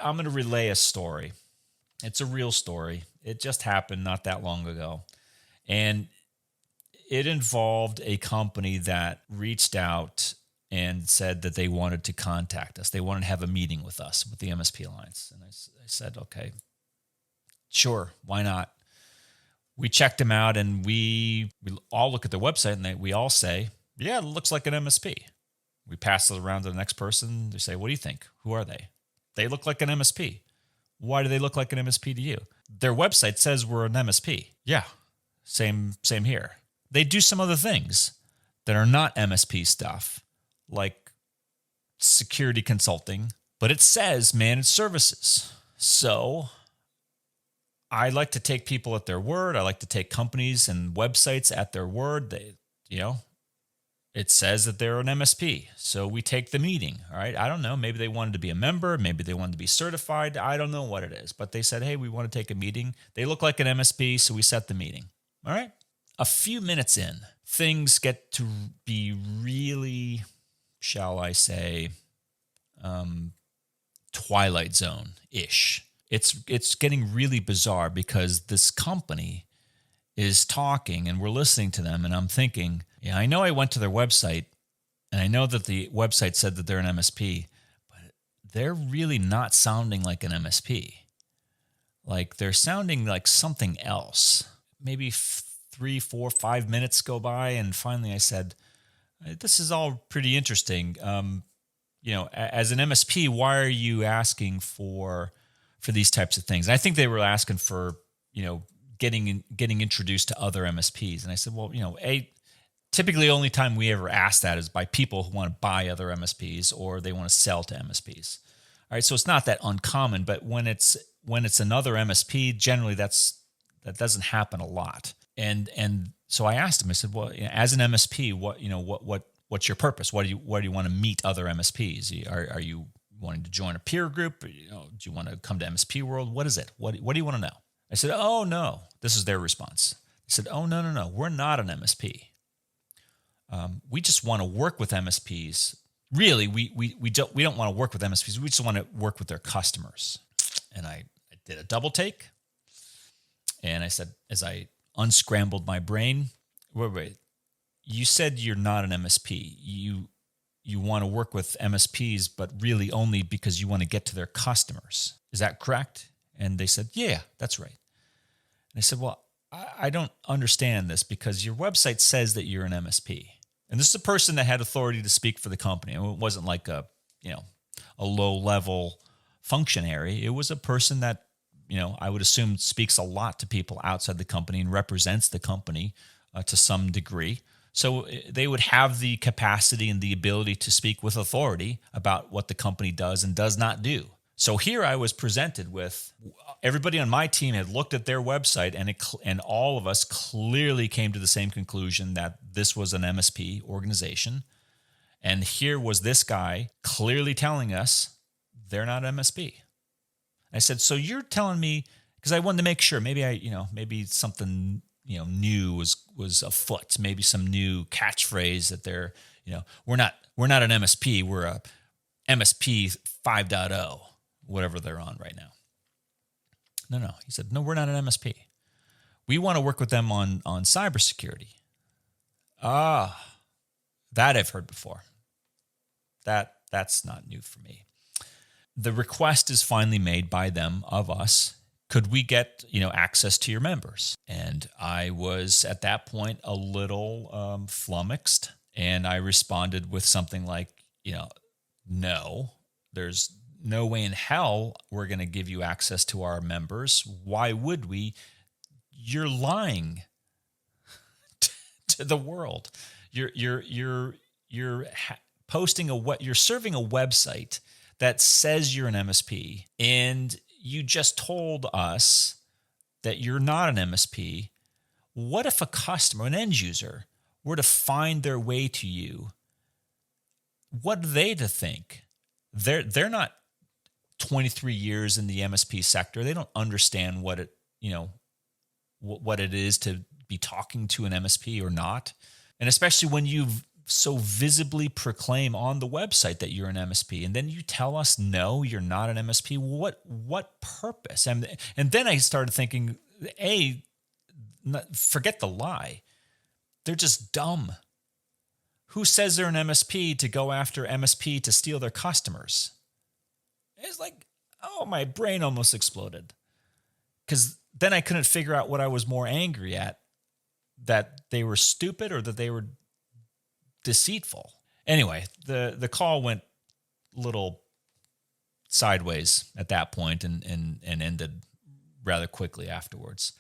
I'm going to relay a story. It's a real story. It just happened not that long ago. And it involved a company that reached out and said that they wanted to contact us. They wanted to have a meeting with us, with the MSP Alliance. And I said, okay, sure, why not? We checked them out, and we all look at their website, and we all say, yeah, it looks like an MSP. We pass it around to the next person. They say, what do you think? Who are they? They look like an MSP. Why do they look like an MSP to you? Their website says we're an MSP. Yeah, same here. They do some other things that are not MSP stuff, like security consulting, but it says managed services. So I like to take people at their word. I like to take companies and websites at their word. It says that they're an MSP. So we take the meeting. All right. I don't know. Maybe they wanted to be a member. Maybe they wanted to be certified. I don't know what it is, but they said, hey, we want to take a meeting. They look like an MSP. So we set the meeting. All right. A few minutes in, things get to be really, shall I say, Twilight Zone-ish. It's getting really bizarre because this company is talking and we're listening to them, and I'm thinking, yeah, I know I went to their website and I know that the website said that they're an MSP, but they're really not sounding like an MSP. Like they're sounding like something else. Maybe 3, 4, 5 minutes go by, and finally I said, this is all pretty interesting. As an MSP, why are you asking for these types of things? And I think they were asking for, getting introduced to other MSPs. And I said, well, typically the only time we ever ask that is by people who want to buy other MSPs or they want to sell to MSPs. All right, so it's not that uncommon, but when it's another MSP, generally that doesn't happen a lot. And so I asked him. I said, well, as an MSP, what's your purpose? Why do you want to meet other MSPs? Are you wanting to join a peer group? Do you want to come to MSP World? What is it? What do you want to know? I said, oh no. This is their response. They said, oh no. We're not an MSP. We just want to work with MSPs. Really, we don't want to work with MSPs. We just want to work with their customers. And I did a double take. And I said, as I unscrambled my brain, wait. You said you're not an MSP. You want to work with MSPs, but really only because you want to get to their customers. Is that correct? And they said, yeah, that's right. And I said, well, I don't understand this because your website says that you're an MSP. And this is a person that had authority to speak for the company. It wasn't like a low-level functionary. It was a person that, I would assume speaks a lot to people outside the company and represents the company to some degree. So they would have the capacity and the ability to speak with authority about what the company does and does not do. So here I was presented with, everybody on my team had looked at their website, and all of us clearly came to the same conclusion that this was an MSP organization. And here was this guy clearly telling us they're not MSP. I said, so you're telling me, because I wanted to make sure maybe something new was afoot, maybe some new catchphrase that they're, we're not an MSP, we're a MSP 5.0, whatever they're on right now. No. He said, no, we're not an MSP. We want to work with them on cybersecurity. That I've heard before. That's not new for me. The request is finally made by them of us. Could we get, access to your members? And I was at that point a little flummoxed, and I responded with something like, no, there's no way in hell we're going to give you access to our members. Why would we? You're lying to the world. You're posting you're serving a website that says you're an MSP, and you just told us that you're not an MSP. What if a customer, an end user, were to find their way to you? What are they to think? They're not 23 years in the MSP sector. They don't understand what it is to be talking to an MSP or not. And especially when you've so visibly proclaim on the website that you're an MSP, and then you tell us no, you're not an MSP? What purpose? And then I started thinking, forget the lie. They're just dumb. Who says they're an MSP to go after MSP to steal their customers? It's like, oh, my brain almost exploded. Because then I couldn't figure out what I was more angry at, that they were stupid or that they were deceitful. Anyway, the call went a little sideways at that point and ended rather quickly afterwards.